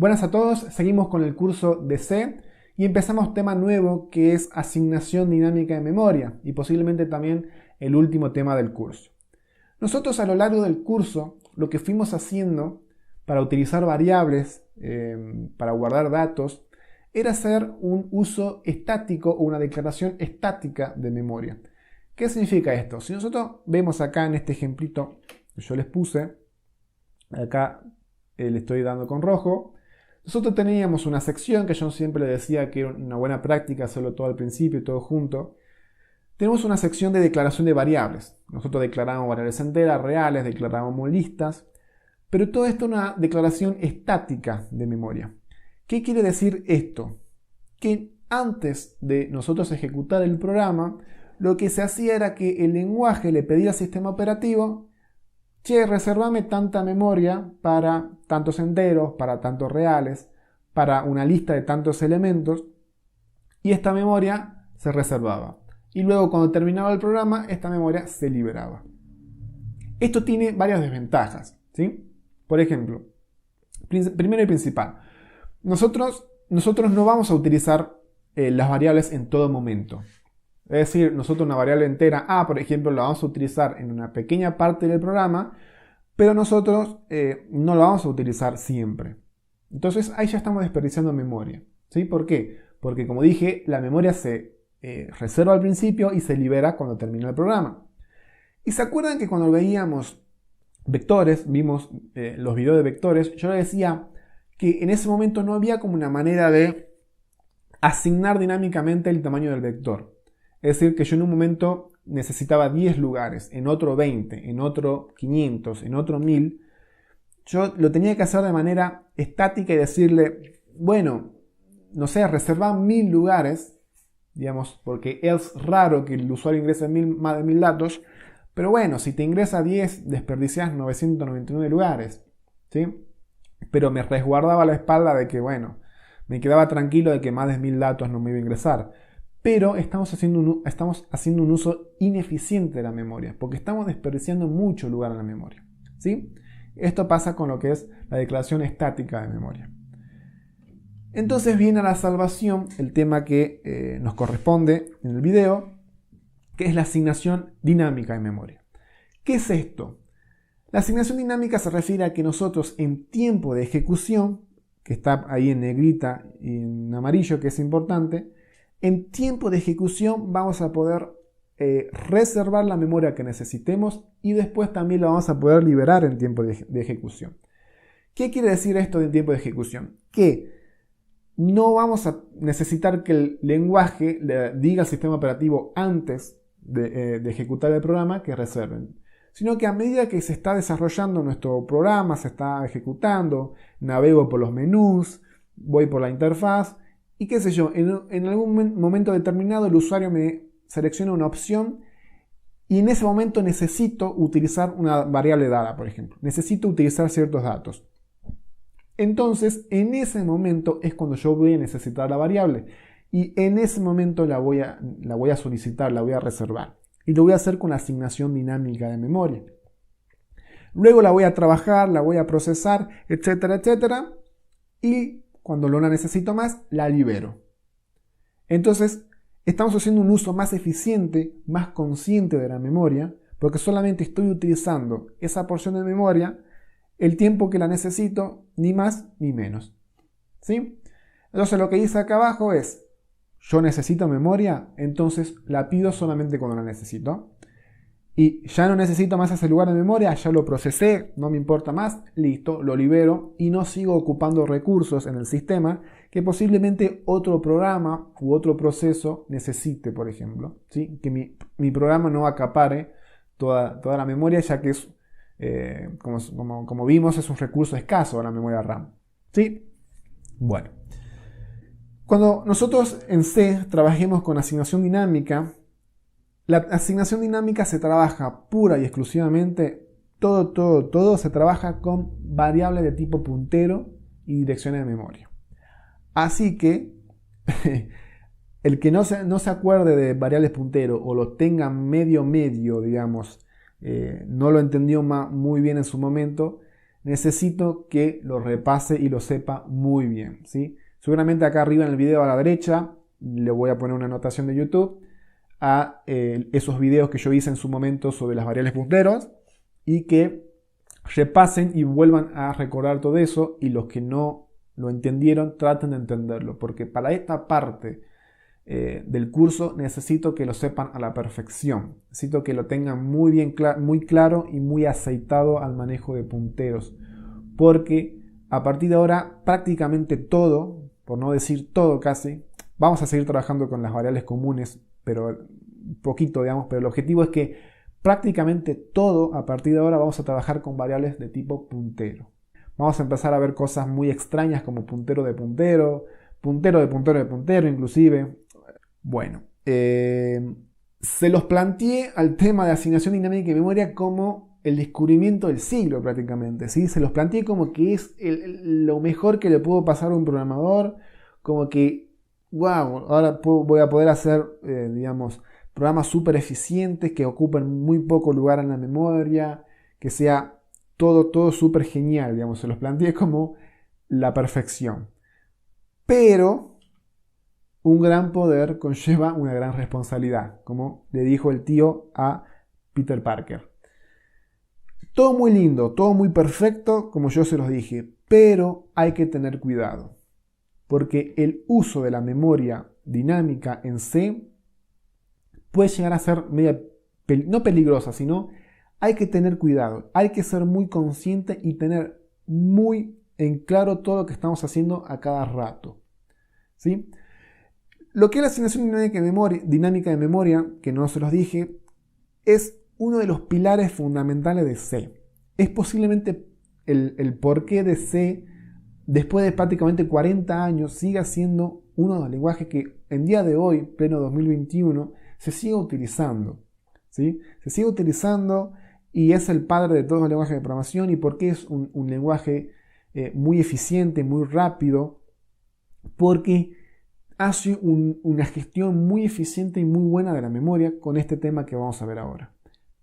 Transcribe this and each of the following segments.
Buenas a todos, seguimos con el curso de C y empezamos tema nuevo que es asignación dinámica de memoria y posiblemente también el último tema del curso. Nosotros a lo largo del curso lo que fuimos haciendo para utilizar variables, para guardar datos, era hacer un uso estático o una declaración estática de memoria. ¿Qué significa esto? Si nosotros vemos acá en este ejemplito que yo les puse, acá le estoy dando con rojo. Nosotros teníamos una sección que yo siempre le decía que era una buena práctica hacerlo todo al principio y todo junto. Tenemos una sección de declaración de variables. Nosotros declarábamos variables enteras, reales, declarábamos listas, pero todo esto es una declaración estática de memoria. ¿Qué quiere decir esto? Que antes de nosotros ejecutar el programa, lo que se hacía era que el lenguaje le pedía al sistema operativo: che, reservame tanta memoria para tantos enteros, para tantos reales, para una lista de tantos elementos, y esta memoria se reservaba. Y luego cuando terminaba el programa, esta memoria se liberaba. Esto tiene varias desventajas, ¿sí? Por ejemplo, primero y principal, nosotros no vamos a utilizar las variables en todo momento. Es decir, nosotros una variable entera A, por ejemplo, la vamos a utilizar en una pequeña parte del programa, pero nosotros no la vamos a utilizar siempre. Entonces ahí ya estamos desperdiciando memoria. ¿Sí? ¿Por qué? Porque como dije, la memoria se reserva al principio y se libera cuando termina el programa. ¿Y se acuerdan que cuando veíamos vectores, vimos los videos de vectores, yo les decía que en ese momento no había como una manera de asignar dinámicamente el tamaño del vector? Es decir, que yo en un momento necesitaba 10 lugares, en otro 20, en otro 500, en otro 1000. Yo lo tenía que hacer de manera estática y decirle, bueno, no sé, reservar 1000 lugares, digamos, porque es raro que el usuario ingrese más de 1000 datos, pero bueno, si te ingresa 10, desperdicias 999 lugares, ¿sí? Pero me resguardaba la espalda de que, bueno, me quedaba tranquilo de que más de 1000 datos no me iba a ingresar. Pero estamos haciendo un uso ineficiente de la memoria, porque estamos desperdiciando mucho lugar en la memoria, ¿sí? Esto pasa con lo que es la declaración estática de memoria. Entonces viene a la salvación el tema que nos corresponde en el video, que es la asignación dinámica de memoria. ¿Qué es esto? La asignación dinámica se refiere a que nosotros en tiempo de ejecución, que está ahí en negrita y en amarillo, que es importante, en tiempo de ejecución vamos a poder reservar la memoria que necesitemos y después también la vamos a poder liberar en tiempo de ejecución. ¿Qué quiere decir esto de tiempo de ejecución? Que no vamos a necesitar que el lenguaje le diga al sistema operativo antes de ejecutar el programa que reserven, sino que a medida que se está desarrollando nuestro programa, se está ejecutando, navego por los menús, voy por la interfaz, y qué sé yo, en algún momento determinado el usuario me selecciona una opción y en ese momento necesito utilizar una variable dada, por ejemplo. Necesito utilizar ciertos datos. Entonces, en ese momento es cuando yo voy a necesitar la variable. Y en ese momento la voy a solicitar, la voy a reservar. Y lo voy a hacer con asignación dinámica de memoria. Luego la voy a trabajar, la voy a procesar, etcétera, etcétera. Y cuando no la necesito más, la libero. Entonces, estamos haciendo un uso más eficiente, más consciente de la memoria, porque solamente estoy utilizando esa porción de memoria el tiempo que la necesito, ni más ni menos. ¿Sí? Entonces, lo que dice acá abajo es, yo necesito memoria, entonces la pido solamente cuando la necesito. Y ya no necesito más ese lugar de memoria, ya lo procesé, no me importa más, listo, lo libero y no sigo ocupando recursos en el sistema que posiblemente otro programa u otro proceso necesite, por ejemplo, ¿sí? Que mi programa no acapare toda la memoria, ya que es, como vimos, es un recurso escaso la memoria RAM. ¿Sí? Bueno, cuando nosotros en C trabajemos con asignación dinámica, la asignación dinámica se trabaja pura y exclusivamente, todo se trabaja con variables de tipo puntero y direcciones de memoria. Así que el que no se acuerde de variables puntero o lo tenga medio, digamos, no lo entendió muy bien en su momento, necesito que lo repase y lo sepa muy bien, ¿sí? Seguramente acá arriba en el video a la derecha le voy a poner una anotación de YouTube a esos videos que yo hice en su momento sobre las variables punteros y que repasen y vuelvan a recordar todo eso, y los que no lo entendieron traten de entenderlo, porque para esta parte del curso necesito que lo sepan a la perfección, necesito que lo tengan muy bien muy claro y muy aceitado al manejo de punteros, porque a partir de ahora prácticamente todo, por no decir todo casi, vamos a seguir trabajando con las variables comunes, pero poquito, digamos, pero el objetivo es que prácticamente todo a partir de ahora vamos a trabajar con variables de tipo puntero. Vamos a empezar a ver cosas muy extrañas como puntero de puntero, puntero de puntero de puntero inclusive. Bueno, se los planteé al tema de asignación dinámica de memoria como el descubrimiento del siglo prácticamente, ¿sí? Se los planteé como que es lo mejor que le puedo pasar a un programador, como que, wow, ahora voy a poder hacer, digamos, programas súper eficientes que ocupen muy poco lugar en la memoria, que sea todo súper genial, digamos, se los planteé como la perfección. Pero un gran poder conlleva una gran responsabilidad, como le dijo el tío a Peter Parker. Todo muy lindo, todo muy perfecto, como yo se los dije, pero hay que tener cuidado, porque el uso de la memoria dinámica en C puede llegar a ser no peligrosa, sino hay que tener cuidado, hay que ser muy consciente y tener muy en claro todo lo que estamos haciendo a cada rato, ¿sí? Lo que es la asignación dinámica de memoria, que no se los dije, es uno de los pilares fundamentales de C. Es posiblemente el porqué de C, después de prácticamente 40 años, siga siendo uno de los lenguajes que en día de hoy, pleno 2021, se sigue utilizando, ¿sí? Se sigue utilizando y es el padre de todos los lenguajes de programación. ¿Y por qué es un lenguaje muy eficiente, muy rápido? Porque hace una gestión muy eficiente y muy buena de la memoria con este tema que vamos a ver ahora.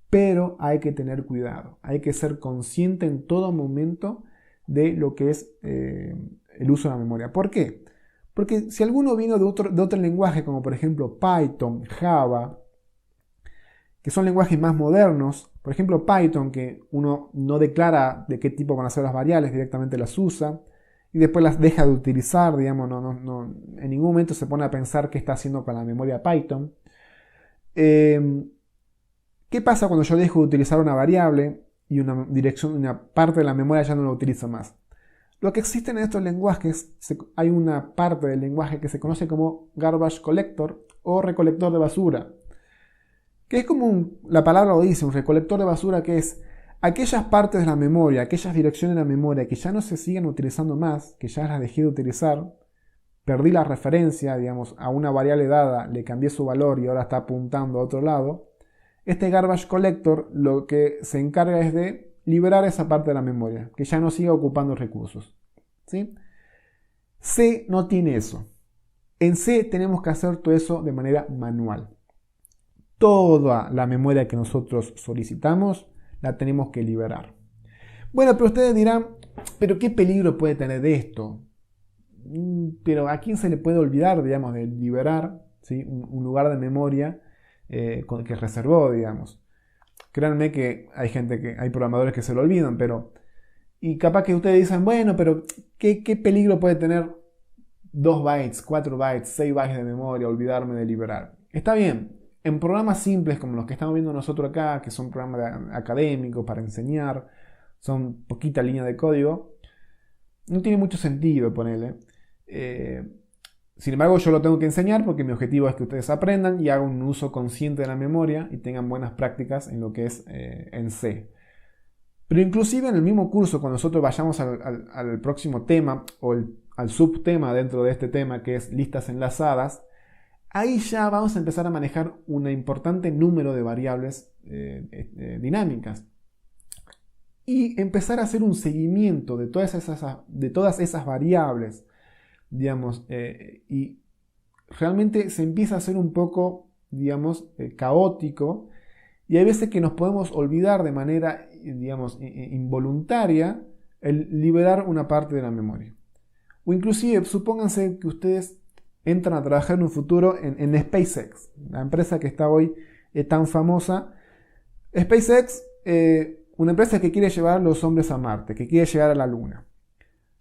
Pero hay que tener cuidado, hay que ser consciente en todo momento de lo que es el uso de la memoria. ¿Por qué? Porque si alguno vino de otro lenguaje, como por ejemplo Python, Java, que son lenguajes más modernos, por ejemplo Python, que uno no declara de qué tipo van a ser las variables, directamente las usa, y después las deja de utilizar, digamos, en ningún momento se pone a pensar qué está haciendo con la memoria Python. ¿Qué pasa cuando yo dejo de utilizar una variable y una parte de la memoria ya no la utilizo más? Lo que existe en estos lenguajes, hay una parte del lenguaje que se conoce como garbage collector o recolector de basura, que es como la palabra lo dice, un recolector de basura, que es aquellas partes de la memoria, aquellas direcciones de la memoria que ya no se siguen utilizando más, que ya las dejé de utilizar, perdí la referencia, digamos, a una variable dada, le cambié su valor y ahora está apuntando a otro lado. Este garbage collector lo que se encarga es de liberar esa parte de la memoria, que ya no siga ocupando recursos, ¿sí? C no tiene eso. En C tenemos que hacer todo eso de manera manual. Toda la memoria que nosotros solicitamos la tenemos que liberar. Bueno, pero ustedes dirán, ¿pero qué peligro puede tener esto? Pero ¿a quién se le puede olvidar, digamos, de liberar, ¿sí? un lugar de memoria que reservó, digamos? Créanme que hay programadores que se lo olvidan, pero... Y capaz que ustedes dicen, bueno, pero ¿qué peligro puede tener 2 bytes, 4 bytes, 6 bytes de memoria, olvidarme de liberar? Está bien, en programas simples como los que estamos viendo nosotros acá, que son programas académicos para enseñar, son poquita línea de código, no tiene mucho sentido ponerle. Sin embargo, yo lo tengo que enseñar porque mi objetivo es que ustedes aprendan y hagan un uso consciente de la memoria y tengan buenas prácticas en lo que es en C. Pero inclusive en el mismo curso, cuando nosotros vayamos al próximo tema o al subtema dentro de este tema, que es listas enlazadas, ahí ya vamos a empezar a manejar un importante número de variables dinámicas y empezar a hacer un seguimiento de todas esas variables, digamos, y realmente se empieza a hacer un poco, digamos, caótico, y hay veces que nos podemos olvidar de manera, digamos, involuntaria el liberar una parte de la memoria. O inclusive, supónganse que ustedes entran a trabajar en un futuro en SpaceX, la empresa que está hoy tan famosa. SpaceX, una empresa que quiere llevar a los hombres a Marte, que quiere llegar a la Luna.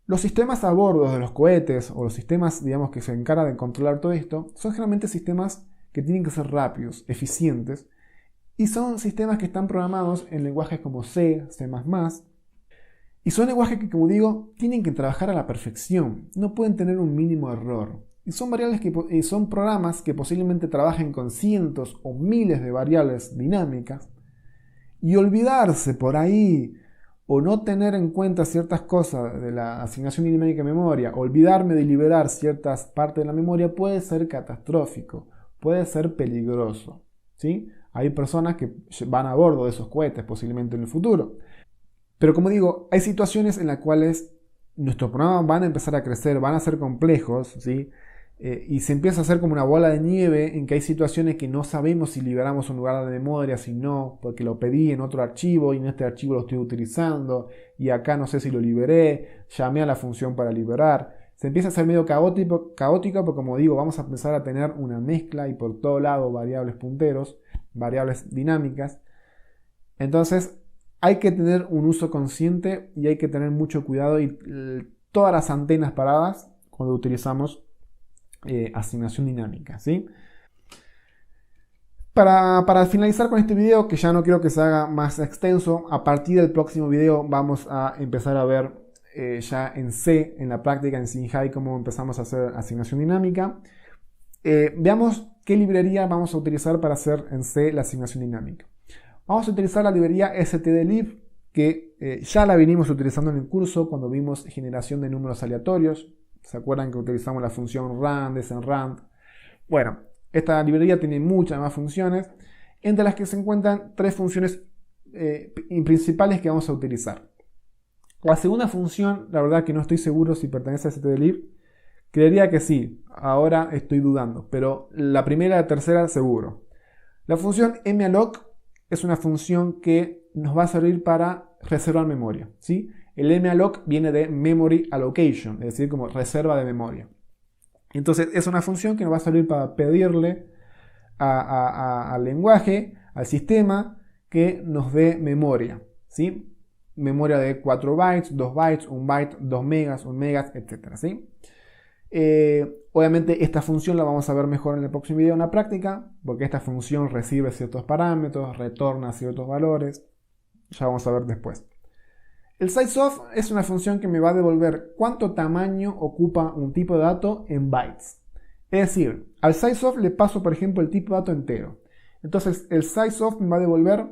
Los sistemas a bordo de los cohetes o los sistemas, digamos, que se encargan de controlar todo esto, son generalmente sistemas que tienen que ser rápidos, eficientes, y son sistemas que están programados en lenguajes como C, C++, y son lenguajes que, como digo, tienen que trabajar a la perfección, no pueden tener un mínimo error. Y son son programas que posiblemente trabajen con cientos o miles de variables dinámicas, y olvidarse por ahí o no tener en cuenta ciertas cosas de la asignación dinámica de memoria, olvidarme de liberar ciertas partes de la memoria puede ser catastrófico, puede ser peligroso, ¿sí? Hay personas que van a bordo de esos cohetes posiblemente en el futuro. Pero como digo, hay situaciones en las cuales nuestros programas van a empezar a crecer, van a ser complejos, ¿sí? Y se empieza a hacer como una bola de nieve en que hay situaciones que no sabemos si liberamos un lugar de memoria, si no, porque lo pedí en otro archivo y en este archivo lo estoy utilizando y acá no sé si lo liberé, llamé a la función para liberar. Se empieza a hacer medio caótico porque, como digo, vamos a empezar a tener una mezcla y por todo lado variables punteros, variables dinámicas. Entonces hay que tener un uso consciente y hay que tener mucho cuidado y todas las antenas paradas cuando utilizamos asignación dinámica, ¿sí? Para finalizar con este video, que ya no quiero que se haga más extenso, a partir del próximo video vamos a empezar a ver ya en C, en la práctica en SynHi, cómo empezamos a hacer asignación dinámica. Veamos qué librería vamos a utilizar para hacer en C la asignación dinámica. Vamos a utilizar la librería stdlib, que ya la vinimos utilizando en el curso cuando vimos generación de números aleatorios. ¿Se acuerdan que utilizamos la función rand, desenrand? Bueno, esta librería tiene muchas más funciones, entre las que se encuentran tres funciones principales que vamos a utilizar. La segunda función, la verdad que no estoy seguro si pertenece a stdlib. Creería que sí, ahora estoy dudando, pero la primera y la tercera seguro. La función malloc es una función que nos va a servir para reservar memoria, ¿sí? El malloc viene de memory allocation, es decir, como reserva de memoria. Entonces es una función que nos va a servir para pedirle al lenguaje, al sistema, que nos dé memoria, ¿sí? Memoria de 4 bytes, 2 bytes, 1 byte, 2 megas, 1 megas, etc. ¿Sí? Obviamente esta función la vamos a ver mejor en el próximo video en la práctica, porque esta función recibe ciertos parámetros, retorna ciertos valores, ya vamos a ver después. El sizeof es una función que me va a devolver cuánto tamaño ocupa un tipo de dato en bytes. Es decir, al sizeof le paso por ejemplo el tipo de dato entero. Entonces el sizeof me va a devolver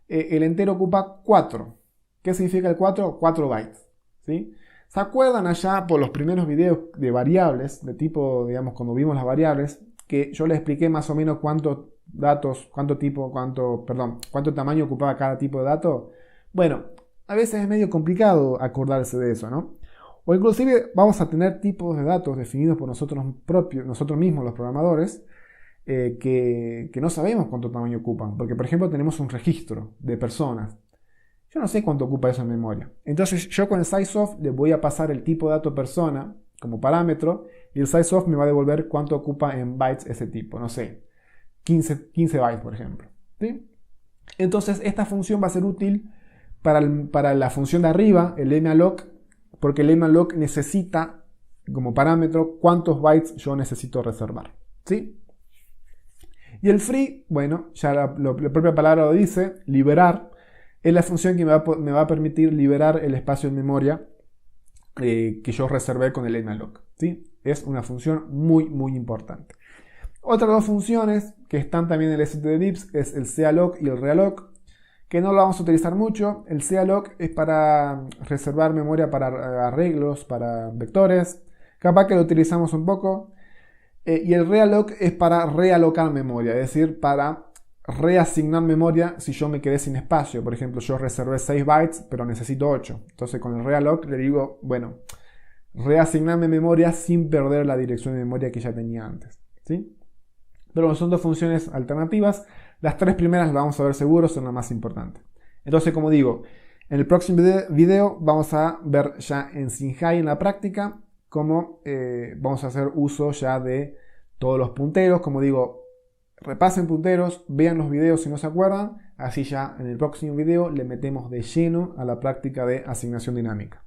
el entero ocupa 4. ¿Qué significa el 4? 4 bytes. ¿Sí? ¿Se acuerdan allá por los primeros videos de variables, de tipo, digamos, cuando vimos las variables, que yo les expliqué más o menos cuántos datos, cuánto tamaño ocupaba cada tipo de dato? Bueno, a veces es medio complicado acordarse de eso, ¿no? O inclusive vamos a tener tipos de datos definidos por nosotros mismos, los programadores, que no sabemos cuánto tamaño ocupan. Porque, por ejemplo, tenemos un registro de personas. Yo no sé cuánto ocupa eso en memoria. Entonces yo con el sizeof le voy a pasar el tipo de dato persona como parámetro y el sizeof me va a devolver cuánto ocupa en bytes ese tipo. No sé, 15 bytes, por ejemplo. ¿Sí? Entonces esta función va a ser útil para la función de arriba, el malloc, porque el malloc necesita como parámetro cuántos bytes yo necesito reservar. ¿Sí? Y el free, bueno, ya la propia palabra lo dice, liberar, es la función que me va a permitir liberar el espacio en memoria que yo reservé con el malloc. ¿Sí? Es una función muy, muy importante. Otras dos funciones que están también en el stdlib es el calloc y el realloc, que no lo vamos a utilizar mucho. El calloc es para reservar memoria para arreglos, para vectores. Capaz que lo utilizamos un poco. Y el realloc es para realocar memoria, es decir, para reasignar memoria si yo me quedé sin espacio. Por ejemplo, yo reservé 6 bytes, pero necesito 8. Entonces con el realloc le digo, bueno, reasignarme memoria sin perder la dirección de memoria que ya tenía antes. ¿Sí? Pero son dos funciones alternativas. Las tres primeras las vamos a ver seguro, son las más importantes. Entonces, como digo, En el próximo video vamos a ver ya en Sinhai en la práctica cómo vamos a hacer uso ya de todos los punteros. Como digo, repasen punteros, vean los videos si no se acuerdan, así ya en el próximo video le metemos de lleno a la práctica de asignación dinámica.